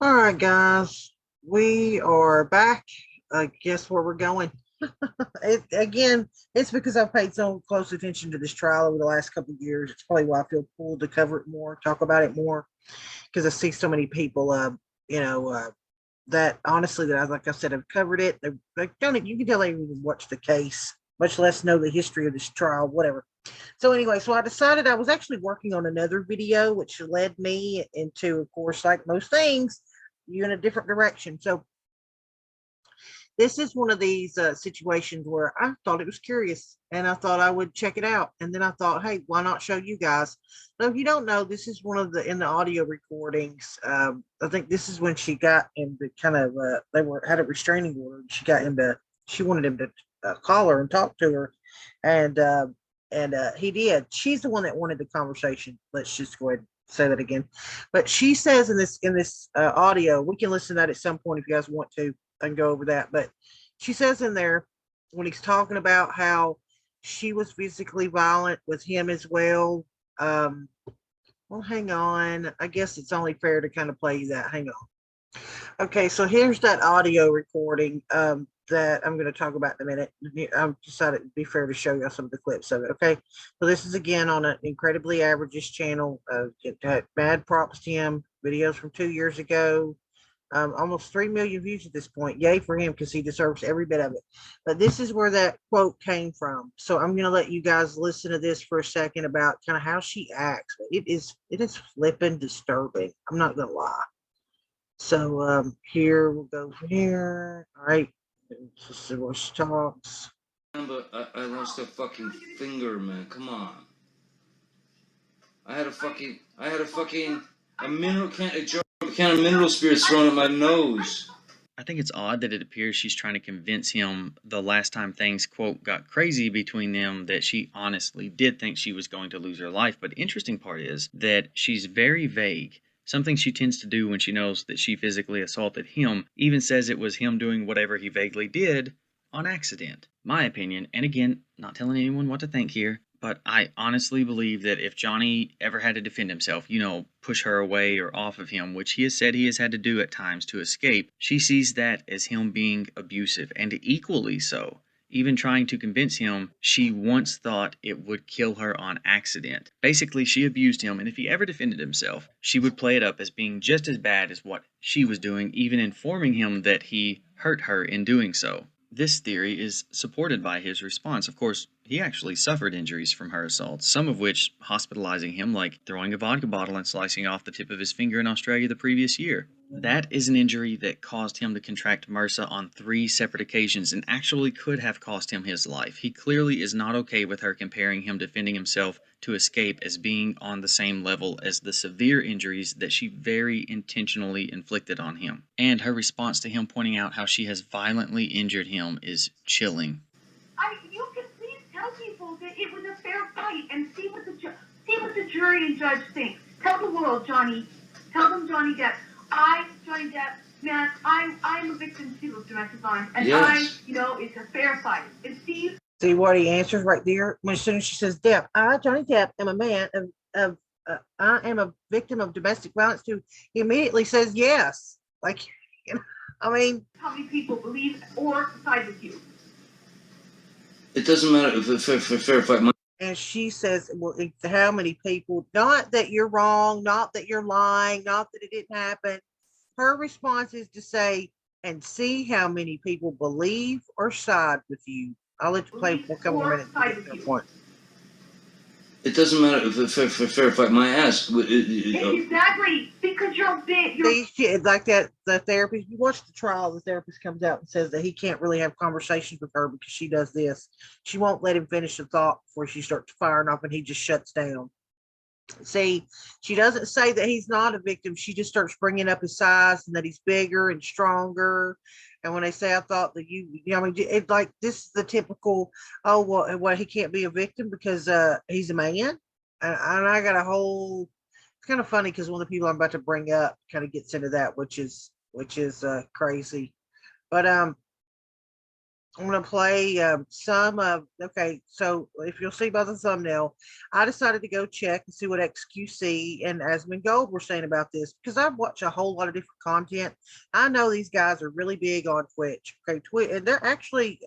All right, guys, we are back. Guess where we're going? Again, it's because I've paid so close attention to this trial over the last couple of years. It's probably why I feel pulled to cover it more, talk about it more, because I see so many people, you know, uh, that honestly, that I, like I said, have covered it. They don't. You can tell they even watch the case, much less know the history of this trial, whatever. So anyway, so I decided I was actually working on another video, which led me into, of course, like most things, you in a different direction. So this is one of these situations where I thought it was curious and I thought I would check it out. And then I thought, hey, why not show you guys? So if you don't know, this is one of the in the audio recordings. I think this is when she got him to kind of they were had a restraining order. She got him to she wanted him to call her and talk to her, and he did. She's the one that wanted the conversation. Let's just go ahead and say that again. But she says in this audio, we can listen to that at some point if you guys want to and go over that. But she says in there when he's talking about how she was physically violent with him as well. Um, well, hang on. I guess it's only fair to kind of play that. Hang on. Okay, so here's that audio recording that I'm going to talk about in a minute. I've decided it'd be fair to show you some of the clips of it. Okay, so this is again on an incredibly average's channel. Mad props to him. Videos from 2 years ago. Almost 3 million views at this point. Yay for him because he deserves every bit of it. But this is where that quote came from. So I'm going to let you guys listen to this for a second about kind of how she acts. It is flipping disturbing. I'm not going to lie. So here we'll go from here. All right. Let's see what she talks. But I lost a fucking finger, man. Come on. I had a mineral can, a jar, a can of mineral spirits thrown at my nose. I think it's odd that it appears she's trying to convince him the last time things, quote, got crazy between them that she honestly did think she was going to lose her life. But the interesting part is that she's very vague. Something she tends to do when she knows that she physically assaulted him, even says it was him doing whatever he vaguely did on accident. My opinion, and again, not telling anyone what to think here, but I honestly believe that if Johnny ever had to defend himself, push her away or off of him, which he has said he has had to do at times to escape, she sees that as him being abusive, and equally so. Even trying to convince him she once thought it would kill her on accident. Basically, she abused him, and if he ever defended himself, she would play it up as being just as bad as what she was doing, even informing him that he hurt her in doing so. This theory is supported by his response. Of course, he actually suffered injuries from her assaults, some of which hospitalizing him, like throwing a vodka bottle and slicing off the tip of his finger in Australia the previous year. That is an injury that caused him to contract MRSA on 3 separate occasions and actually could have cost him his life. He clearly is not okay with her comparing him defending himself to escape as being on the same level as the severe injuries that she very intentionally inflicted on him. And her response to him pointing out how she has violently injured him is chilling. You can please tell people that it was a fair fight and see what the jury and judge think. Tell the world, Johnny. Tell them, Johnny Depp. Johnny Depp, man, I'm a victim too of domestic violence, and yes. It's a fair fight. And see what he answers right there when as soon as she says Depp, I, Johnny Depp, am a man of I am a victim of domestic violence too. He immediately says yes. Like, I mean, how many people believe or side with you. It doesn't matter if it's fair fight. And she says, well, how many people, not that you're wrong, not that you're lying, not that it didn't happen. Her response is to say, and see how many people believe or side with you. I'll let you play for a couple of minutes. It doesn't matter if it's fair fight my ass. Exactly, because you're like that. The therapist, you watch the trial, the therapist comes out and says that he can't really have conversations with her because she does this. She won't let him finish the thought before she starts firing off, and he just shuts down. See, she doesn't say that he's not a victim. She just starts bringing up his size and that he's bigger and stronger. And when they say, I thought that I mean, it's like this is the typical, oh, well, he can't be a victim because he's a man. And I got a whole, it's kind of funny because one of the people I'm about to bring up kind of gets into that, which is crazy. But I'm gonna play some of. Okay, so if you'll see by the thumbnail, I decided to go check and see what XQC and Asmongold were saying about this because I've watched a whole lot of different content. I know these guys are really big on Twitch. Okay, Twitch, and they're actually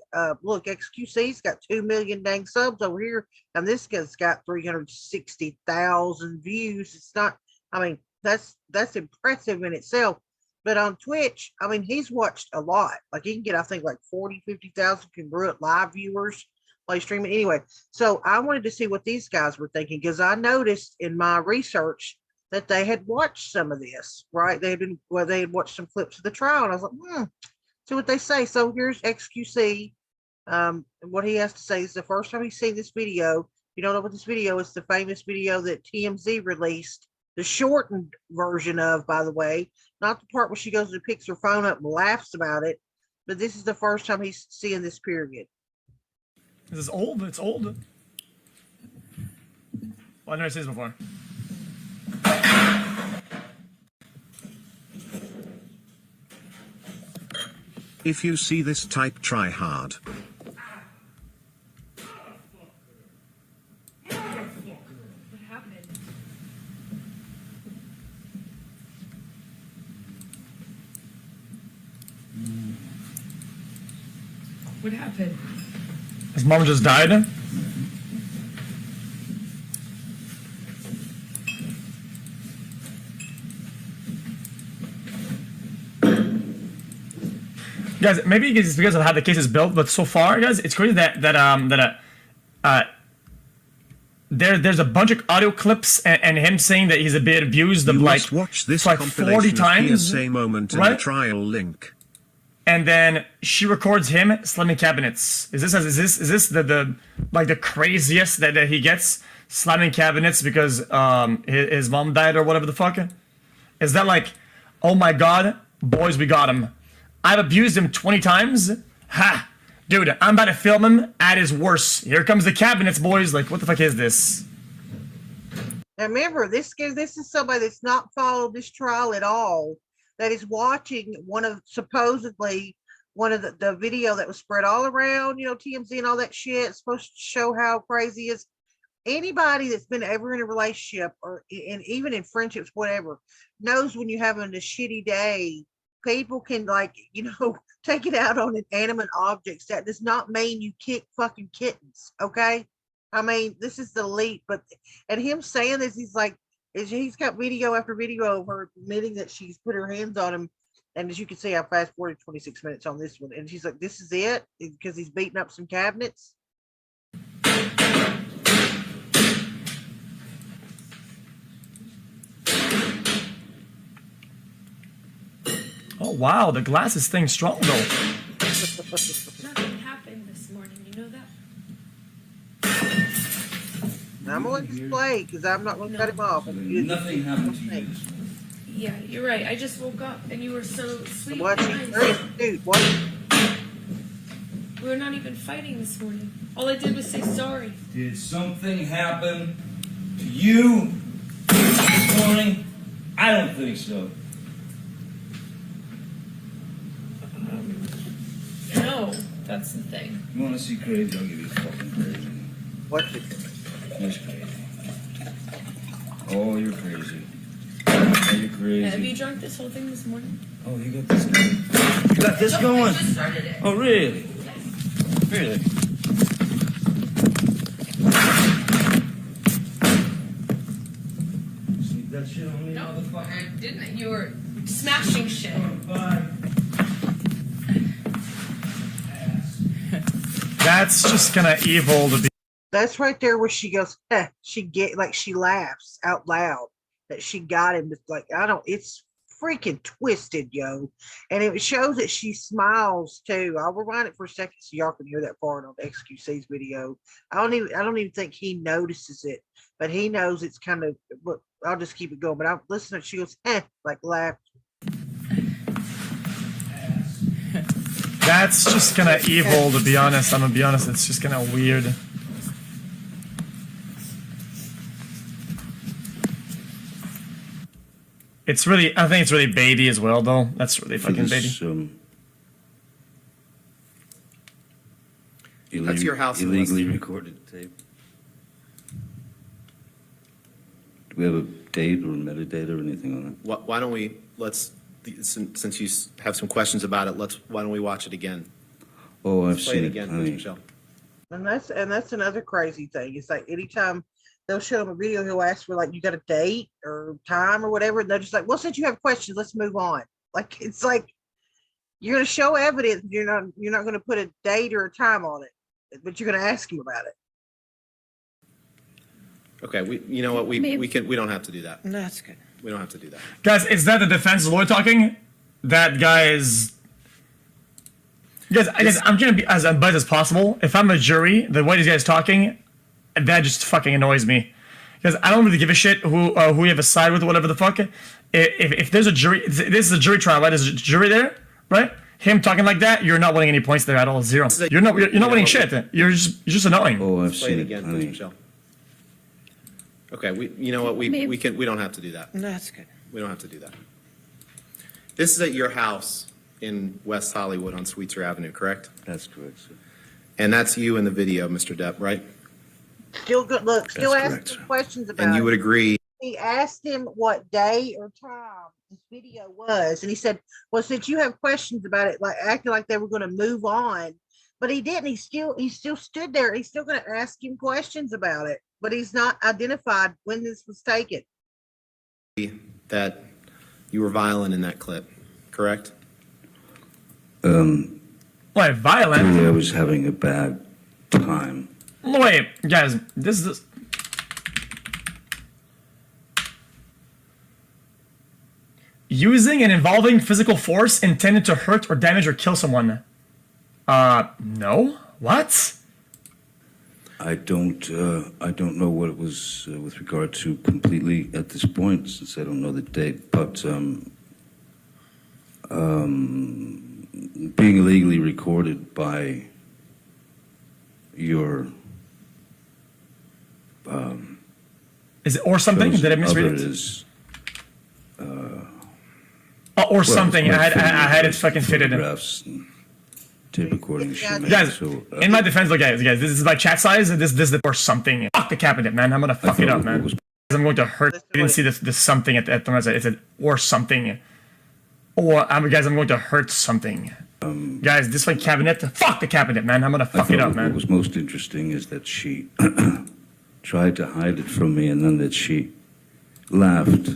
look, XQC's got 2 million dang subs over here, and this guy's got 360,000 views. It's not. I mean, that's impressive in itself. But on Twitch, I mean, he's watched a lot. Like he can get, I think, like 40, 50,000 congruent live viewers play streaming. Anyway, so I wanted to see what these guys were thinking because I noticed in my research that they had watched some of this, right? They had watched some clips of the trial, and I was like, see what they say. So here's XQC. What he has to say is the first time he's seen this video. You don't know what this video is, the famous video that TMZ released, the shortened version of, by the way, not the part where she goes and picks her phone up and laughs about it, but this is the first time he's seeing this period. This is old. It's old. Well, I've never seen this before. If you see this, type try hard. What happened? His mom just died. Guys, maybe it's because of how the case is built, but so far, guys, it's crazy there's a bunch of audio clips and him saying that he's a bit abused of like watch this like 40 times, PSA moment in right? the trial link. And then she records him slamming cabinets. Is this the like the craziest that he gets, slamming cabinets because his mom died or whatever the fuck? Is that like, oh my god, boys, we got him. I've abused him 20 times. Ha, dude, I'm about to film him at his worst. Here comes the cabinets, boys. Like, what the fuck is this? Now remember, this is somebody that's not followed this trial at all, that is watching supposedly one of the video that was spread all around, TMZ and all that shit. It's supposed to show how crazy it is. Anybody that's been ever in a relationship or even in friendships, whatever, knows when you're having a shitty day, people can take it out on inanimate objects. That does not mean you kick fucking kittens, okay? I mean, this is the leap, and him saying this, he's got video after video of her admitting that she's put her hands on him. And as you can see, I fast forwarded 26 minutes on this one. And she's like, this is it? Because he's beating up some cabinets. Oh wow, the glass is staying strong though. Nothing happened this morning, you know that? I'm going to play because I'm not going to cut him off. Nothing happened to you. Yeah, you're right. I just woke up and you were so sweet. What? And nice. Dude, what? We were not even fighting this morning. All I did was say sorry. Did something happen to you this morning? I don't think so. No, that's the thing. You want to see crazy? I'll give you fucking crazy. What's it? That's crazy. Oh, you're crazy. Oh, you're crazy. Have you drunk this whole thing this morning? Oh, you got this going. You got this going? I just started it. Oh, really? Really? Sneak that shit on me, No, motherfucker. I didn't. You were smashing shit. Bye. That's just kind of evil to be. That's right there where she goes, she laughs out loud that she got him. It's freaking twisted, yo. And it shows that she smiles too. I'll rewind it for a second so y'all can hear that part on XQC's video. I don't even think he notices it, but he knows it's kind of, look, I'll just keep it going. But I'm listening, she goes, laugh. That's just kind of evil to be honest. I'm gonna be honest, it's just kind of weird. I think it's really baby as well, though. That's really fucking baby. That's your house in Illegally West- recorded tape. Do we have a date or metadata or anything on that? Why don't we, since you have some questions about it, why don't we watch it again? Oh, I've Play seen it it. again, I Ms. mean, Michelle. And that's another crazy thing. It's like anytime they'll show him a video, he'll ask for like, you got a date or time or whatever. And they're just like, well, since you have questions, let's move on. Like, it's like, you're going to show evidence. You're not going to put a date or a time on it, but you're going to ask him about it. Okay, you know what, we don't have to do that. No, that's good. We don't have to do that. Guys, is that the defense lawyer talking? That guy is. Guys, I'm trying to be as unbiased as possible. If I'm a jury, the way this guy's talking, that just fucking annoys me. Because I don't really give a shit who you have a side with or whatever the fuck. If there's a jury, this is a jury trial, right? There's a jury there, right? Him talking like that, you're not winning any points there at all. Zero. You're not winning shit. You're just annoying. Oh, I've Play seen it it. again, I Ms. mean, Michelle. Okay, you know what, we don't have to do that. No, that's good. We don't have to do that. This is at your house in West Hollywood on Sweetser Avenue, correct? that's correct, sir. And that's you in the video, Mr. Depp, right? Still good. Look, still That's asking correct, sir. questions about And you it. would agree, He asked him what day or time this video was, and he said, well, since you have questions about it, like acting like they were going to move on, but he didn't. He still stood there. He's still going to ask him questions about it, but he's not identified when this was taken. that you were violent in that clip, correct? Wait, violent? Clearly I was having a bad time. Wait, guys, this is. Using and involving physical force intended to hurt or damage or kill someone. No? What? I don't know what it was with regard to completely at this point, since I don't know the date. But being illegally recorded by your Is it or something? Did I misread other it? is, Or something. I had it fucking fitted in. photographs and tape recordings. she made. Guys, So, in my defense, look, guys, this is my chat size. This is or something. Fuck the cabinet, man. I'm gonna I fuck it thought up, man. was- I'm going to hurt. You didn't see this something at the end. It said or something. Or guys, I'm going to hurt something. Guys, this fucking cabinet. Fuck the cabinet, man. I'm gonna I fuck it thought up, what man. was most interesting is that she tried to hide it from me, and then that she laughed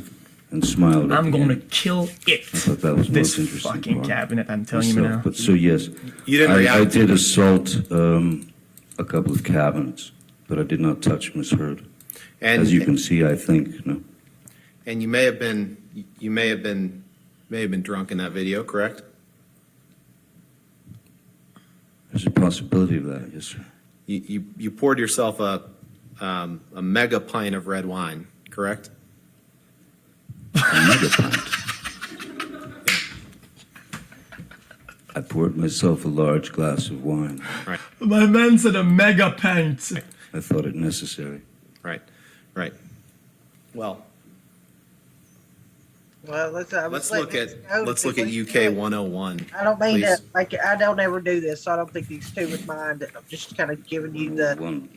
and smiled. at I'm the going to end. kill it. I thought that was the This most interesting fucking part. cabinet. I'm telling you Myself. now. But so yes, You didn't I react. did assault a couple of cabinets, but I did not touch Miss Heard. And As you can see, I think no. and you may have been drunk in that video, correct? There's a possibility of that, yes, sir. You poured yourself a mega pint of red wine, correct? Another pint. I poured myself a large glass of wine. My man said a mega pint. I thought it necessary. Right. Well, Well, let's look at UK 101. I don't mean please. to, like, I don't ever do this, so I don't think these two would mind. I'm just kind of giving you the, One.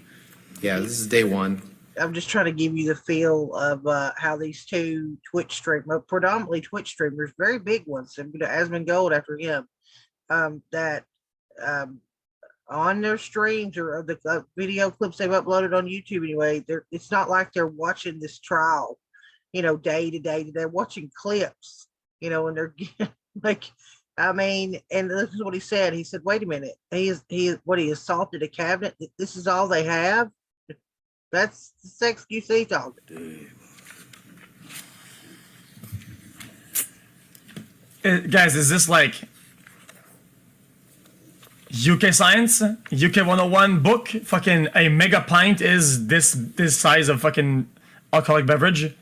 Yeah, this is day one. I'm just trying to give you the feel of how these two Twitch streamers, predominantly Twitch streamers, very big ones, and Asmongold after him, that on their streams or the video clips they've uploaded on YouTube anyway, it's not like they're watching this trial, day to day. They're watching clips, and they're like, I mean, and this is what he said. He said, wait a minute, he assaulted a cabinet. This is all they have. That's the sex QC talking. Guys, is this like UK science? UK 101 book? Fucking a mega pint is this size of fucking alcoholic beverage?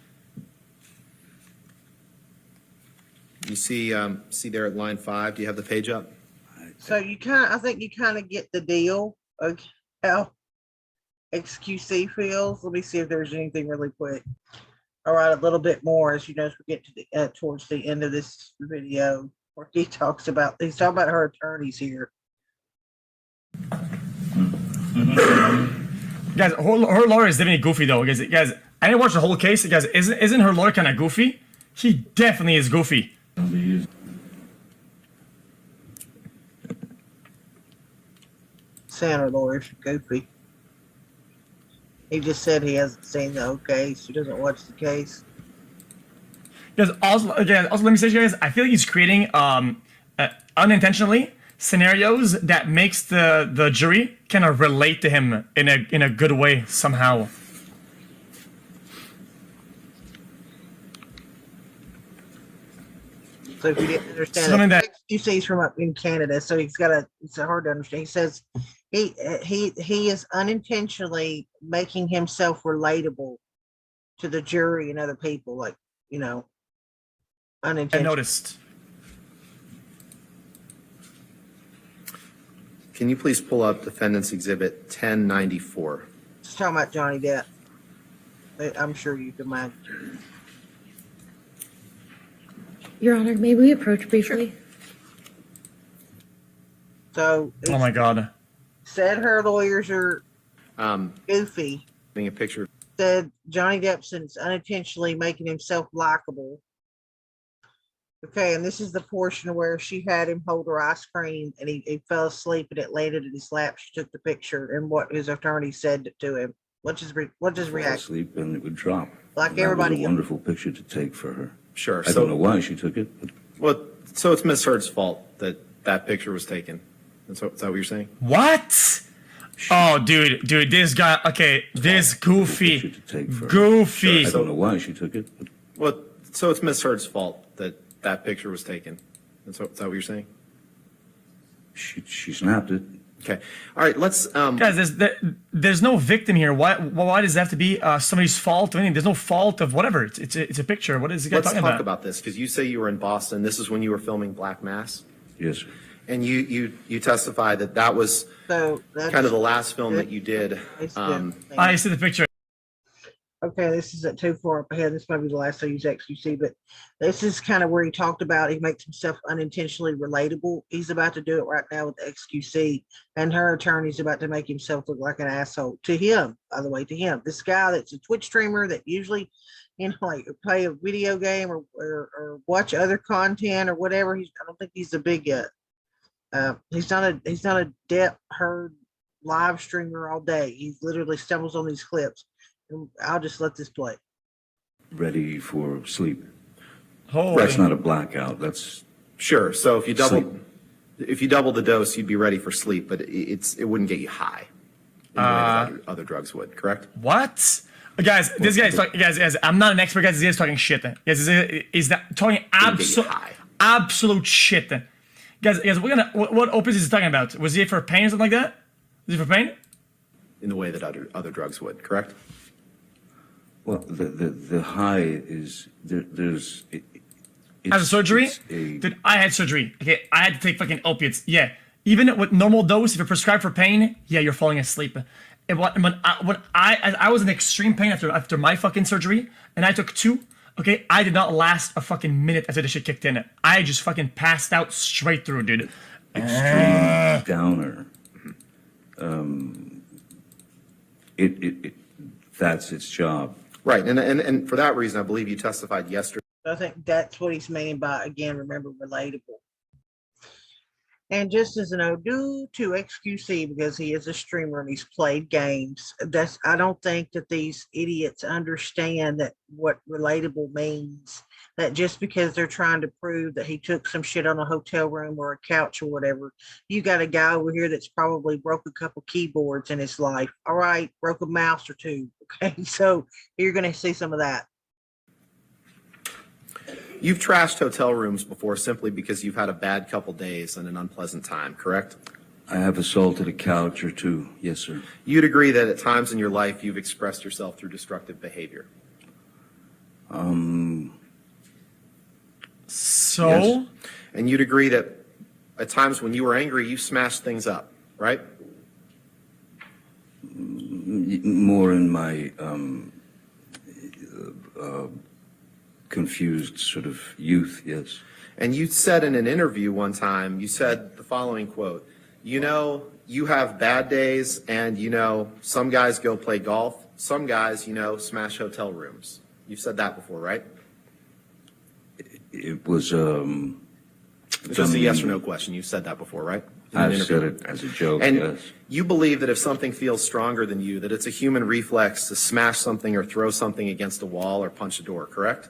You see there at line 5. Do you have the page up? So I think you kind of get the deal of how XQC feels. Let me see if there's anything really quick. All right, a little bit more as we get to the towards the end of this video, where he's talking about her attorneys here. Guys, her lawyer is definitely goofy though. Guys, I didn't watch the whole case. Guys, isn't her lawyer kind of goofy? He definitely is goofy. Senator lawyer's goofy. He just said he hasn't seen the whole case. He doesn't watch the case. Guys, also let me say to you guys, I feel like he's creating unintentionally scenarios that makes the jury kind of relate to him in a good way somehow. So if you didn't understand Something that, that- you see he's from up in Canada, so it's hard to understand. He says he is unintentionally making himself relatable to the jury and other people, like, you know, I unintentionally. noticed. Can you please pull up Defendant's Exhibit 1094? Just talking about Johnny Depp. I'm sure you can imagine. Your Honor, may we approach briefly? So Oh my god. said her lawyers are goofy. Getting a picture. Said Johnny Depp's unintentionally making himself likable. Okay, and this is the portion where she had him hold her ice cream and he fell asleep and it landed in his lap. She took the picture and what his attorney said to him. What's his Fall reaction? asleep and it would drop. Like And that everybody was a else. wonderful picture to take for her. Sure. I don't know why she took it, but Well, so it's Miss Heard's fault that picture was taken. Is that what you're saying? What? Oh, dude, this guy. Okay, this picture goofy, to take for her. goofy. I don't know why she took it, but Well, so it's Miss Heard's fault that picture was taken. Is that what you're saying? she snapped it. Okay. All right. Let's. Guys, there's no victim here. Why does it have to be somebody's fault? I mean, there's no fault of whatever. It's a picture. What is the guy Let's talking talk about? about this because you say you were in Boston. This is when you were filming Black Mass, Yes, sir. and you testify that was So that's kind of the last film that you did. it's Um, good. I see the picture. Okay, this isn't too far up ahead. This might be the last I use XQC, but this is kind of where he talked about he makes himself unintentionally relatable. He's about to do it right now with XQC, and her attorney's about to make himself look like an asshole to him. By the way, to him, this guy that's a Twitch streamer that usually, you know, like play a video game or watch other content or whatever. I don't think he's a big he's not a Depp Heard live streamer all day. He literally stumbles on these clips. I'll just let this play. Ready for sleep. Holy. That's not a blackout. That's sure. So if you double Sleep. the dose, you'd be ready for sleep, but it wouldn't get you high in the way that other drugs would. Correct? What? Guys, this guy is talking. Guys, I'm not an expert. Guys, this guy's talking shit. Guys, is that talking absolute shit? Guys, what opioids is he talking about? Was he for pain or something like that? Was he for pain? In the way that other drugs would. Correct? well, the high is there's. As a surgery? it's a- Dude, I had surgery. Okay, I had to take fucking opiates. Yeah. Even with normal dose, if you're prescribed for pain, yeah, you're falling asleep. And when I was in extreme pain after my fucking surgery, and I took 2, okay, I did not last a fucking minute after the shit kicked in. I just fucking passed out straight through, dude. extreme downer. That's its job. Right. And for that reason, I believe you testified yesterday. I think that's what he's meaning by, again, remember, relatable. And just as an ado to XQC, because he is a streamer and he's played games, I don't think that these idiots understand that what relatable means. That just because they're trying to prove that he took some shit on a hotel room or a couch or whatever, you got a guy over here that's probably broke a couple keyboards in his life. All right, broke a mouse or 2. Okay, so you're going to see some of that. You've trashed hotel rooms before simply because you've had a bad couple days and an unpleasant time, correct? I have assaulted a couch or 2. Yes, sir. You'd agree that at times in your life you've expressed yourself through destructive behavior. So, Yes. And you'd agree that at times when you were angry, you smashed things up, right? More in my confused sort of youth, yes. And you said in an interview one time, you said the following quote, you you have bad days, and some guys go play golf. Some guys, smash hotel rooms. You've said that before, right? It was It's just a yes or no question. You've said that before, right? In an I've said interview. it as a joke. And Yes. you believe that if something feels stronger than you, that it's a human reflex to smash something or throw something against a wall or punch a door, correct?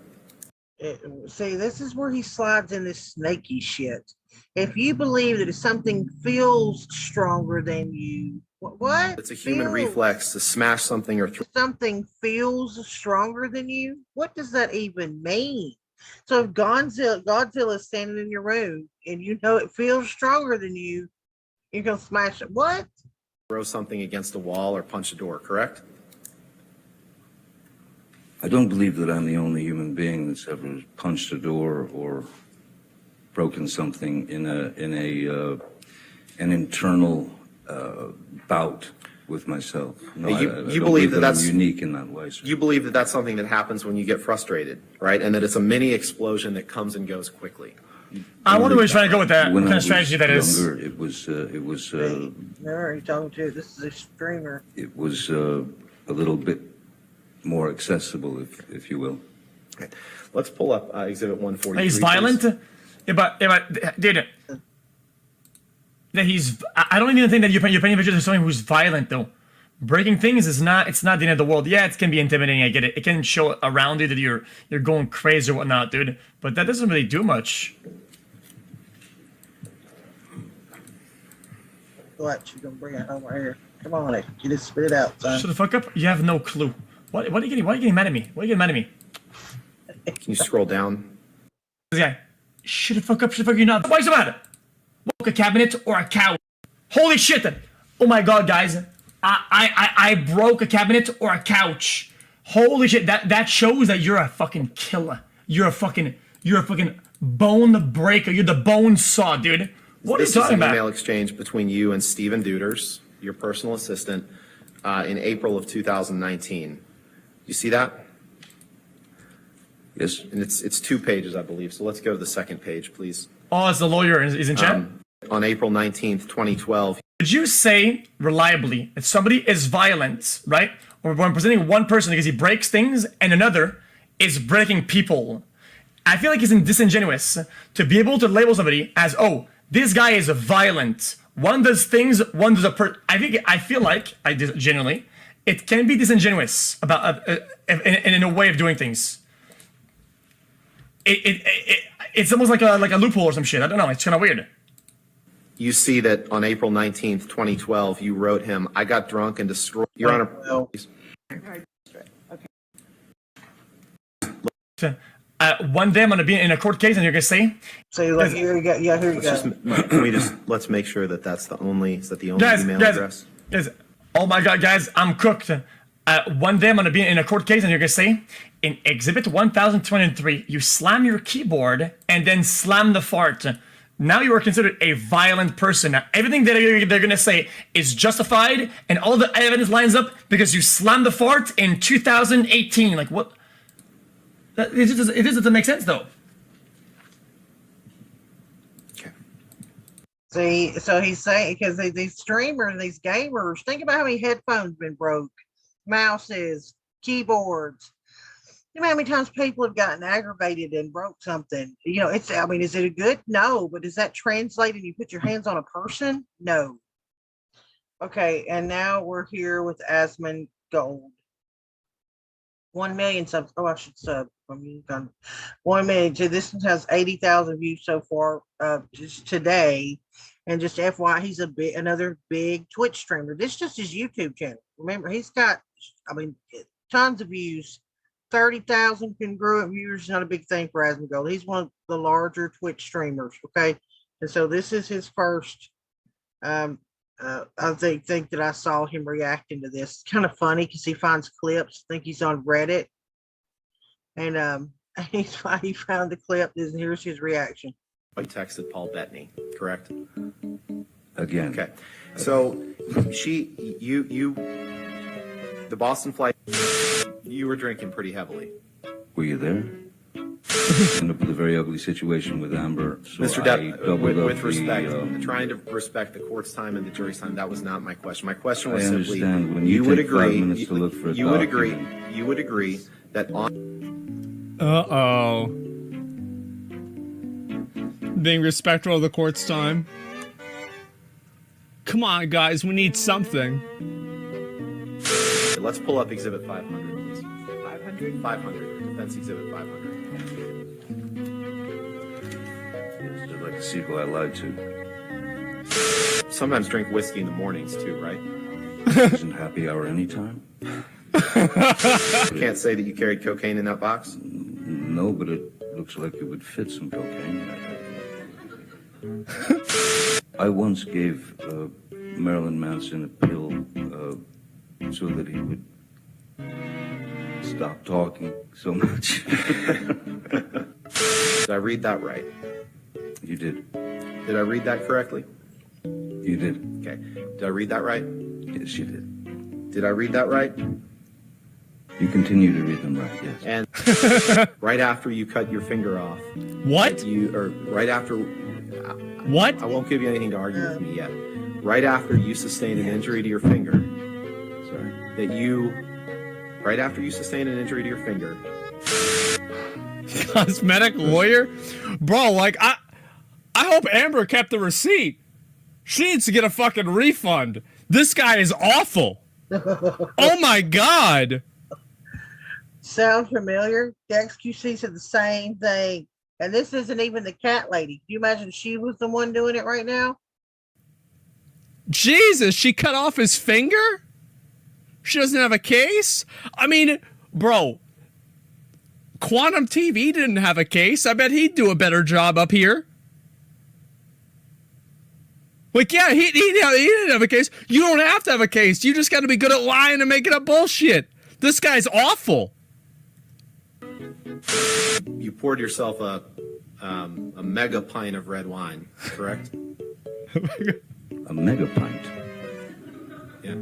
See, this is where he slides in this snaky shit. If you believe that if something feels stronger than you, what? It's a human Feels. reflex to smash something or throw. Something feels stronger than you? What does that even mean? So if Godzilla is standing in your room and you know it feels stronger than you, you're gonna smash it. What? Throw something against a wall or punch a door, correct? I don't believe that I'm the only human being that's ever punched a door or broken something in an internal bout with myself. No, You- I you don't believe believe that I'm that's- unique in that way, sir. You believe that that's something that happens when you get frustrated, right? And that it's a mini explosion that comes and goes quickly. I wonder where he's trying to go with that. What When kind I of strategy that is. younger, it was No, you talking to this is a streamer. a little bit more accessible, if you will. Okay. Let's pull up Exhibit 143. He's please. violent. Yeah, but dude, that he's. I don't even think that you're painting pictures of someone who's violent though. Breaking things is not. It's not the end of the world. Yeah, it can be intimidating. I get it. It can show around you that you're going crazy or whatnot, dude. But that doesn't really do much. What? You gonna bring it home right here? Come on, Nick. You just spit it out, son. Shut the fuck up. You have no clue. What are you getting? Why are you getting mad at me? Why are you getting mad at me? Can you scroll down? This guy. Shut the fuck up. Shut the fuck up. You're not. Why is it matter? Woke a cabinet or a couch? Holy shit! Oh my god, guys. I broke a cabinet or a couch. Holy shit! That shows that you're a fucking killer. You're a fucking bone breaker. You're the bone saw, dude. What are you This talking is an about? email exchange between you and Stephen Duders, your personal assistant, in April of 2019. You see that? Yes. And it's 2 pages, I believe. So let's go to the second page, please. Oh, it's the lawyer. He's in chat. On April 19th, 2012, Would you say reliably if somebody is violent, right? Or when presenting one person because he breaks things and another is breaking people? I feel like it's disingenuous to be able to label somebody as, oh, this guy is violent. One does things, one does I feel like, genuinely, it can be disingenuous about in a way of doing things. It's almost like a loophole or some shit. I don't know. It's kind of weird. you see that on April 19th, 2012, you wrote him, "I got drunk and destroyed." Your Honor, Well, please. One day I'm gonna be in a court case and you're gonna say, see, look, here you go. Yeah, here you Let's go. just, can we just, let's make sure that is that the only email address? guys, oh my god, guys, I'm cooked. One day I'm gonna be in a court case and you're gonna say, in Exhibit 1023, you slam your keyboard and then slam the fart. Now you are considered a violent person. Now, everything that they're gonna say is justified and all the evidence lines up because you slammed the fart in 2018. Like, what? It just doesn't make sense, though. Okay. See, so he's saying because these streamers, these gamers, think about how many headphones been broke, mouses, keyboards. You know how many times people have gotten aggravated and broke something? You know, I mean, is it a good? No, but does that translate and you put your hands on a person? No. Okay, and now we're here with Asmon Gold. 1 million subs. Oh, I should sub. 1 million. So this one has 80,000 views so far, just today. And just FYI, he's another big Twitch streamer. This is just his YouTube channel. Remember, he's got, I mean, tons of views. 30,000 congruent viewers is not a big thing for Asmongold. He's one of the larger Twitch streamers. Okay, and so this is his first. I think that I saw him reacting to this. It's kind of funny because he finds clips. I think he's on Reddit, and he found the clip. And here's his reaction. I texted Paul Bettany, correct? Again. Okay. So the Boston flight, you were drinking pretty heavily. Were you there? Ended up with a very ugly situation with Amber. So Mr. I Depp, doubled with, up with respect, the, trying to respect the court's time and the jury's time, that was not my question. My question was I simply, understand. When you would take 5 agree, minutes to look for a you would agree, document. you would agree that on Uh-oh. Being respectful of the court's time. Come on, guys, we need something. let's pull up Exhibit 500, please. 500? 500. Defense Exhibit 500. Yes, I'd like to see who I lied to. Sometimes drink whiskey in the mornings too, right? Isn't happy hour anytime? Can't say that you carried cocaine in that box. No, but it looks like it would fit some cocaine. I once gave Marilyn Manson a pill so that he would stop talking so much. Did I read that right? You did. Did I read that correctly? You did. Okay. Did I read that right? Yes, you did. Did I read that right? You continue to read them right, yes. And right after you cut your finger off, What? right after, What? I won't give you anything to argue with me yet. Right after you sustained an injury to your finger, Sorry. right after you sustained an injury to your finger, Cosmetic lawyer? Bro, like, I hope Amber kept the receipt. She needs to get a fucking refund. This guy is awful. Oh my god. Sounds familiar? The XQC said the same thing. And this isn't even the cat lady. Can you imagine if she was the one doing it right now? Jesus, she cut off his finger? She doesn't have a case? I mean, bro, Quantum TV didn't have a case. I bet he'd do a better job up here. Like, yeah, he didn't have a case. You don't have to have a case. You just got to be good at lying and making up bullshit. This guy's awful. you poured yourself a mega pint of red wine, correct? A mega pint. Yeah.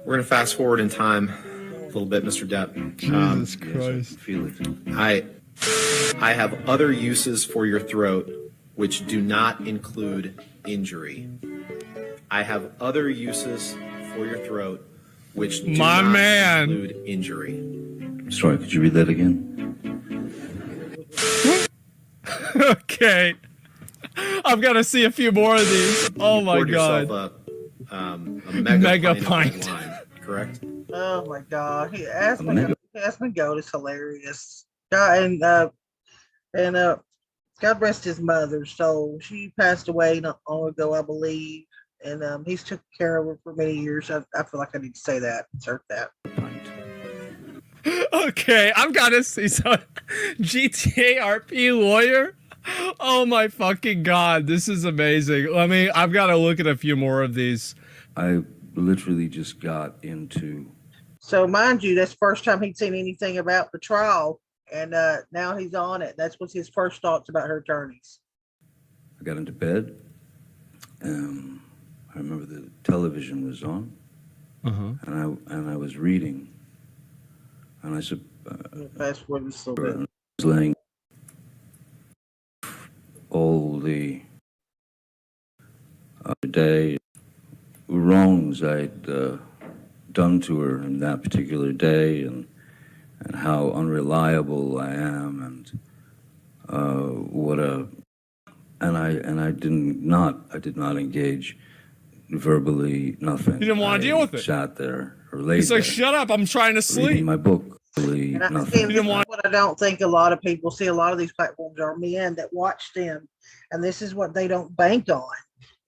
We're gonna fast forward in time a little bit, Mr. Depp. Jesus Yes, I Christ. feel it. I have other uses for your throat which do not include injury. I have other uses for your throat which do My not man. include injury. Sorry, could you read that again? Okay. I've got to see a few more of these. Oh You my poured god. yourself a mega, Mega pint, pint. of red wine, correct? Oh my God. Mega- Aspen Gold is hilarious. God, and God rest his mother. So she passed away not long ago, I believe. And he's took care of her for many years. I feel like I need to say that, insert that. Okay, I've got to see some GTA RP lawyer. Oh my fucking god, this is amazing. I've got to look at a few more of these. I literally just got into So mind you, that's the first time he'd seen anything about the trial. And now he's on it. That's what's his first thoughts about her attorneys. I got into bed. I remember the television was on, and I was reading, and I said, Fast forward this a little I bit. was laying all the day wrongs I'd done to her in that particular day, and how unreliable I am, and I did not engage verbally, nothing. You didn't wanna I deal with it. Sat there or laid He's like, there, shut up, I'm trying to reading sleep. my book. Really And I nothing. see You didn't want- what I don't think a lot of people see. A lot of these platforms are men that watch them, and this is what they don't bank on: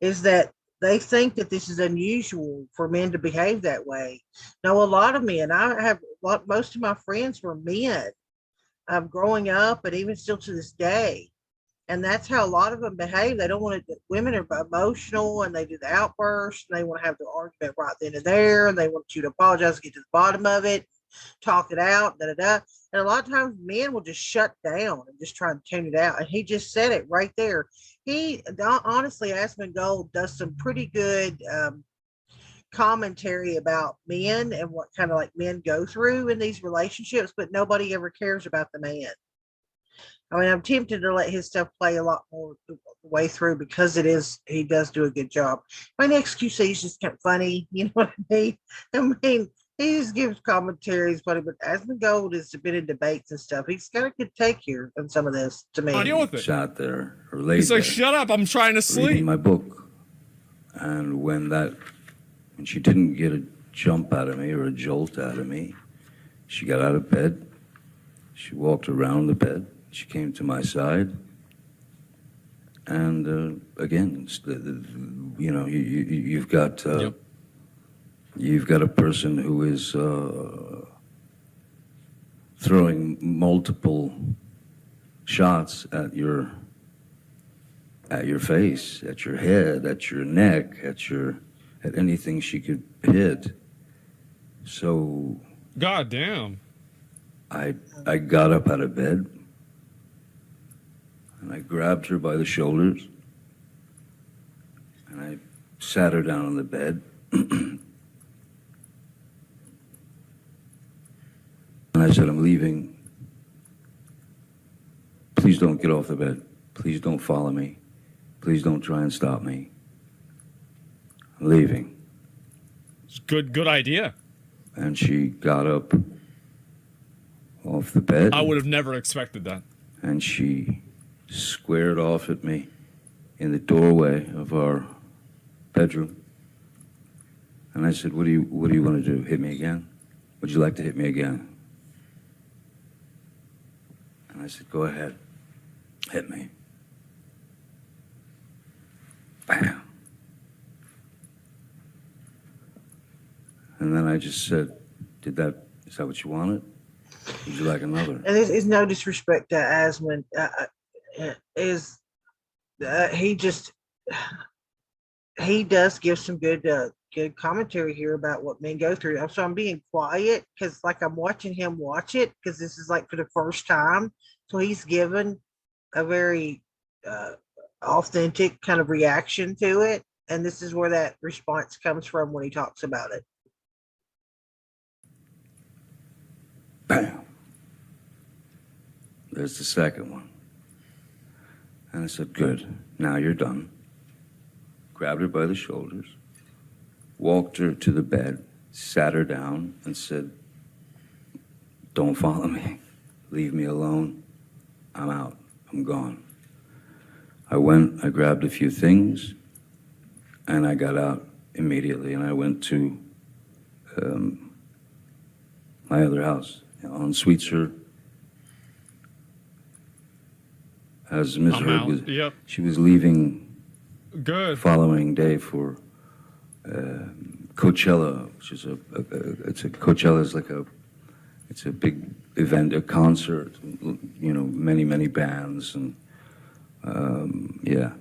is that they think that this is unusual for men to behave that way. No, a lot of men. Most of my friends were men, growing up, and even still to this day. And that's how a lot of them behave. They don't want to. Women are emotional, and they do the outburst, and they want to have the argument right then and there, and they want you to apologize, get to the bottom of it, talk it out, da da da. And a lot of times men will just shut down and just try and tune it out. And he just said it right there. He honestly, Aspen Gold does some pretty good commentary about men and what kind of like men go through in these relationships, but nobody ever cares about the man. I mean, I'm tempted to let his stuff play a lot more the way through because he does do a good job. My next QC is just kind of funny, you know what I mean? I mean, he just gives commentaries, funny, but Asmongold has been in debates and stuff. He's got a good take here on some of this to me. Deal with it. Sat there or laid He's like, there shut up, I'm trying to reading sleep. my book. And when she didn't get a jump out of me or a jolt out of me, she got out of bed. She walked around the bed. She came to my side. And again, you've got you've got a person who is throwing multiple shots at your face, at your head, at your neck, at anything she could hit. So God damn. I got up out of bed and I grabbed her by the shoulders and I sat her down on the bed. And I said, I'm leaving. Please don't get off the bed. Please don't follow me. Please don't try and stop me. I'm leaving. It's good idea. And she got up off the bed. I would have never expected that. And she squared off at me in the doorway of our bedroom. And I said, what do you want to do? Hit me again? Would you like to hit me again? And I said, go ahead. Hit me. Bam. And then I just said, is that what you wanted? Would you like another? And it's no disrespect to Asmund. He does give some good commentary here about what men go through. So I'm being quiet because like I'm watching him watch it because this is like for the first time. So he's given a very authentic kind of reaction to it. And this is where that response comes from when he talks about it. Bam. There's the second one. And I said, good, now you're done. Grabbed her by the shoulders, walked her to the bed, sat her down, and said, don't follow me. Leave me alone. I'm out. I'm gone. I went, I grabbed a few things, and I got out immediately, and I went to my other house on Sweetser. As Ms. I'm Heard out. was, Yep. she was leaving Good. following day for Coachella, which is Coachella is like it's a big event, a concert, you know, many bands, and yeah,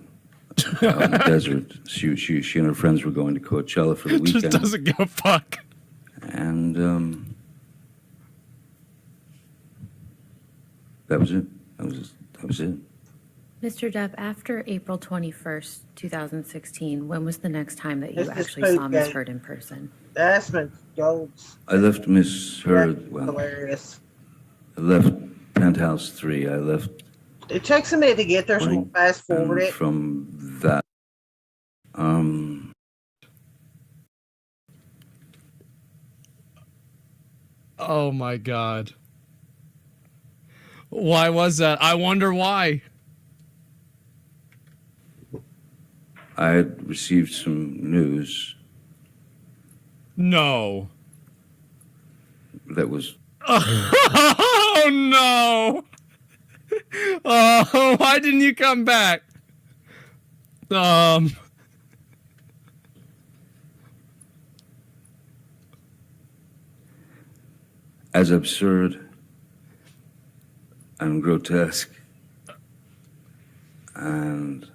out in the desert. She and her friends were going to Coachella for the weekend. Just doesn't give a fuck. And that was it. That was it. Mr. Depp, after April 21st, 2016, when was the next time that you This is actually saw Miss Poop Heard in person? Asmund Gold's I left Miss Heard. Well, hilarious. I left Penthouse 3. I left. It takes a minute to get there, so we'll fast forward And it. from that, Oh my god. Why was that? I wonder why. I had received some news No. that was Oh no. Oh, why didn't you come back? as absurd and grotesque and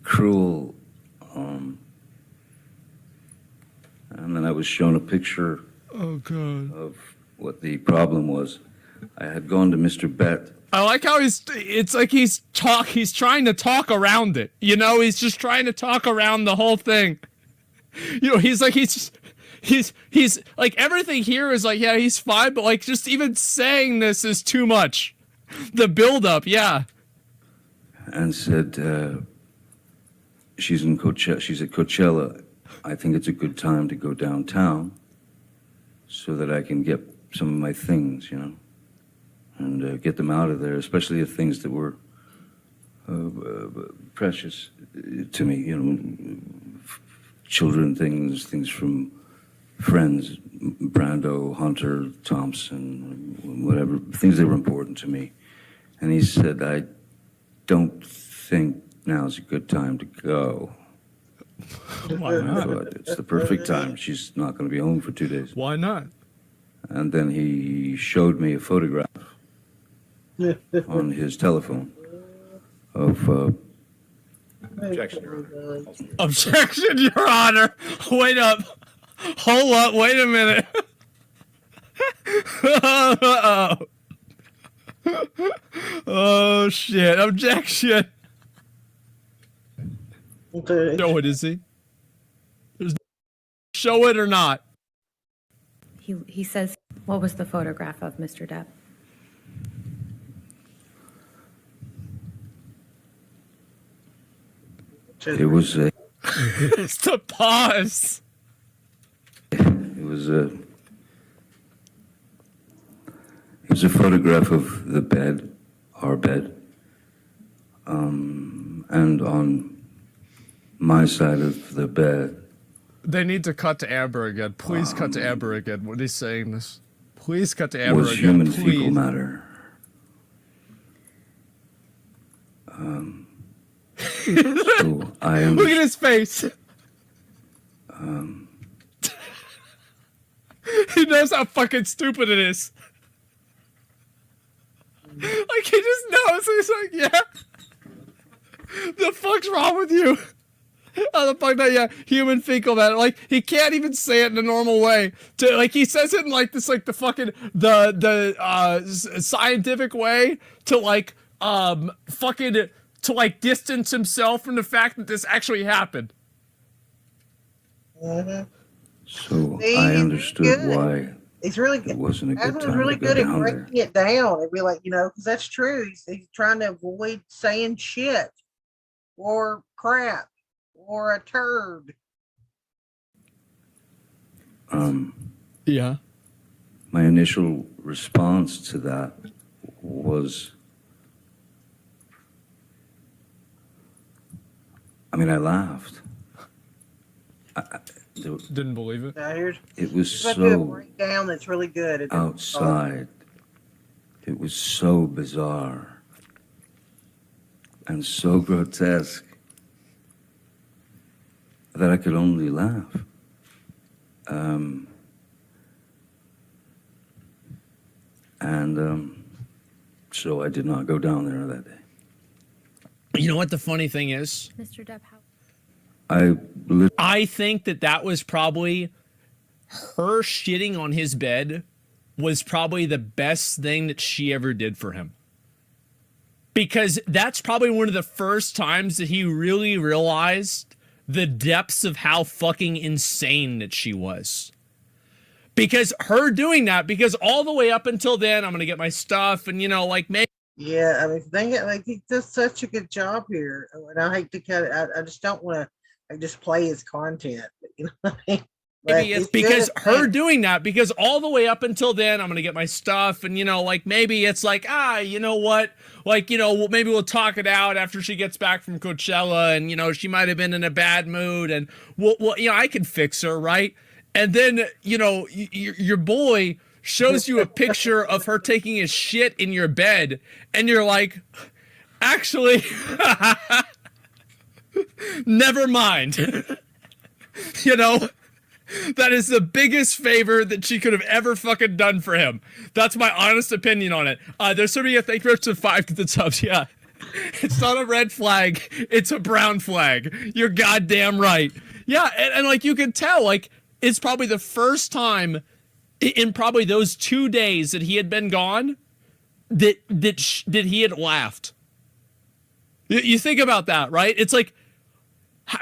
cruel. And then I was shown a picture Oh god. of what the problem was. I had gone to Mr. Bett. I like how it's like he's trying to talk around it. You know, he's just trying to talk around the whole thing. You know, he's he's like, everything here is like, yeah, he's fine, but like just even saying this is too much. The buildup, yeah. And said, she's at Coachella. I think it's a good time to go downtown so that I can get some of my things, you know, and get them out of there, especially the things that were precious to me, you know, children things from friends, Brando, Hunter, Thompson, whatever, things that were important to me. And he said, I don't think now's a good time to go. Why And I not? thought, it's the perfect time. She's not going to be home for 2 days. Why not? And then he showed me a photograph on his telephone of Objection, Your Honor. Wait up. Hold up. Wait a minute. Oh shit! Objection. Okay. Show it, is he? Show it or not? He says, what was the photograph of Mr. Depp? it was a It's the pause. it was a photograph of the bed, our bed, and on my side of the bed. They need to cut to Amber again. Please cut to Amber again. What he's saying this. Please cut to Amber Was again. human please. fecal matter. So I am. Look at his face. He knows how fucking stupid it is. Like, he just knows. He's like, yeah. The fuck's wrong with you? How the fuck that? Yeah, human fecal matter. Like, he can't even say it in a normal way. To like, he says it in like this, like the fucking scientific way to like fucking to like distance himself from the fact that this actually happened. So See, I he's understood good. why It's really it good. wasn't a good Adam's time really to go good at down there. breaking it down and be like, you know, because that's true. He's trying to avoid saying shit or crap or a turd. Yeah. My initial response to that was, I mean, I laughed. Didn't believe it. Now here's It was he's about to do a so breakdown that's really good. At this outside. It was so bizarre and so grotesque that I could only laugh. So I did not go down there that day. You know what the funny thing is? Mr. Depp, how? I think that was probably her shitting on his bed was probably the best thing that she ever did for him. Because that's probably one of the first times that he really realized the depths of how fucking insane that she was. Because her doing that, because all the way up until then, I'm going to get my stuff and, you know, like, maybe. Yeah, I mean, like he does such a good job here, and I hate to cut it. I just don't want to like just play his content, you know what I mean? Maybe it's because her doing that, because all the way up until then, I'm going to get my stuff. And, you know, like maybe it's like, you know what? Like, you know, maybe we'll talk it out after she gets back from Coachella. And, you know, she might have been in a bad mood and well, you know, I can fix her. Right. And then, you know, your boy shows you a picture of her taking a shit in your bed. And you're like, actually, never mind. You know? That is the biggest favor that she could have ever fucking done for him. That's my honest opinion on it. There's somebody, thank you to 5 to the subs. Yeah. It's not a red flag. It's a brown flag. You're goddamn right. Yeah. And like you can tell, like it's probably the first time in probably those 2 days that he had been gone that he had laughed. You think about that, right? It's like,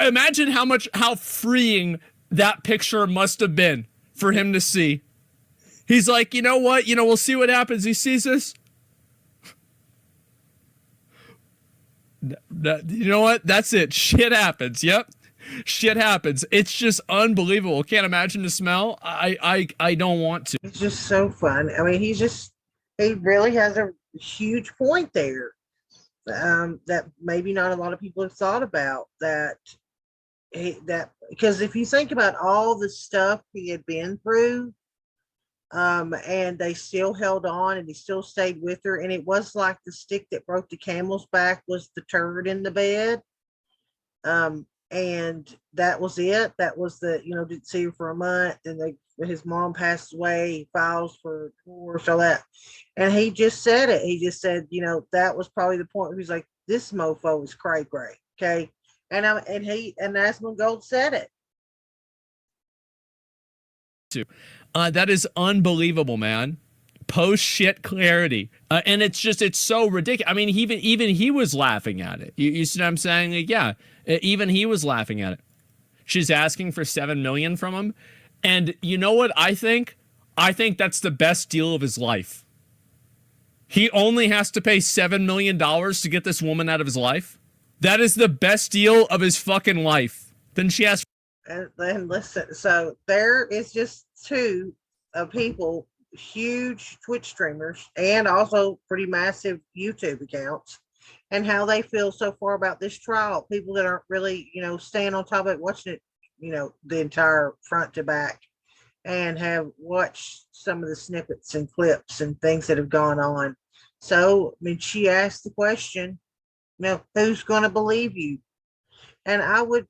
imagine how freeing that picture must have been. for him to see. He's like, you know what? We'll see what happens. He sees this. You know what? That's it. Shit happens. Yep. Shit happens. It's just unbelievable. Can't imagine the smell. I don't want to. It's just so fun. I mean, he really has a huge point there. That maybe not a lot of people have thought about that. Because if you think about all the stuff he had been through, and they still held on and he still stayed with her, and it was like the stick that broke the camel's back was the turd in the bed. And that was it. That was didn't see her for a month, and his mom passed away. He files for divorce, all that, and he just said it. He just said, that was probably the point where he's like, this mofo is cray cray, okay, and Asmund Gold said it. That is unbelievable, man. Post shit clarity, and it's so ridiculous. I mean, even he was laughing at it. You see what I'm saying? Like, yeah, even he was laughing at it. She's asking for $7 million from him, and you know what I think? I think that's the best deal of his life. He only has to pay $7 million to get this woman out of his life. That is the best deal of his fucking life. Then she asked. And then listen, so there is just two people, huge Twitch streamers and also pretty massive YouTube accounts, and how they feel so far about this trial. People that aren't really, staying on top of it, watching it, the entire front to back, and have watched some of the snippets and clips and things that have gone on. So, I mean, she asked the question, who's going to believe you? And I would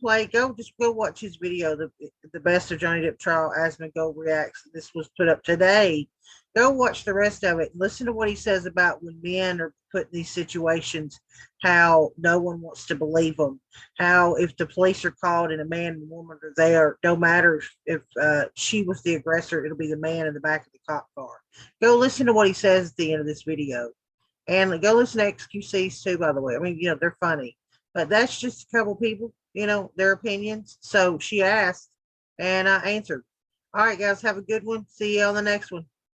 just go watch his video, the best of Johnny Depp trial, Asmund Gold reacts. This was put up today. Go watch the rest of it. Listen to what he says about when men are put in these situations, how no one wants to believe them. How if the police are called and a man and woman are there, no matter if she was the aggressor, it'll be the man in the back of the cop car. Go listen to what he says at the end of this video. And go listen to XQCs too, by the way. I mean, they're funny. But that's just a couple people, their opinions. So she asked, and I answered. All right, guys, have a good one. See you on the next one.